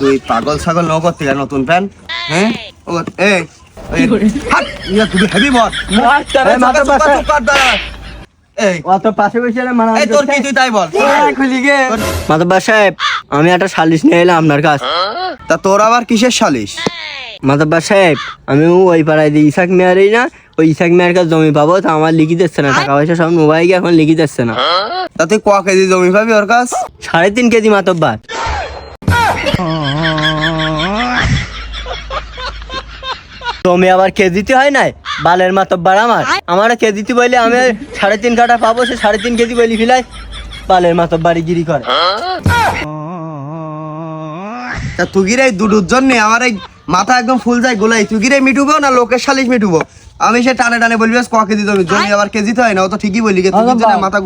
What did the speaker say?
তুই পাগল ছাগল নগদ থেকে নতুন প্যান্ট হ্যাঁ ও এই তুমি হেভি মত এই অত পাশে বসে মানা এই তোর কি তুই তাই বল খুলি গে মাতব্বর সাহেব আমি একটা সালিশ নিয়ে এলাম আপনার কাছে। তা তোর আবার কিসের সালিশ? মাতব্বর সাহেব আমি ওই পাড়ায় দিয়ে ইসাক মেয়ারই না, ওই ইসাক মেয়ার কাছে জমি পাবো, তো আমার লিখি দিচ্ছে না, টাকা পয়সা সব মোবাইল এখন লিখি দিচ্ছে না। তা তুই ক কেজি জমি পাবি ওর কাছ? 3.5 কেজি মাতব্বর। জমি আবার কেজিতে হয় নাই, বালের মাতব্বর আমার কেজিতে বলে আমি 3.5 কাঠা পাবো, সে 3.5 কেজি বলি ফিলাই বালের মাতব্বারি গিরি করে। তা তুগির এই দুটোর জন্য আমার এই মাথা একদম ফুল যায় গোলাই। তুগিরে মিটুবো না লোকের সালিশ মিটুবো? আমি সে টানে টানে বলবি ক কেজি জমি জমি আবার কেজিতে হয় না, ও তো ঠিকই বললি তুগির জন্য মাথা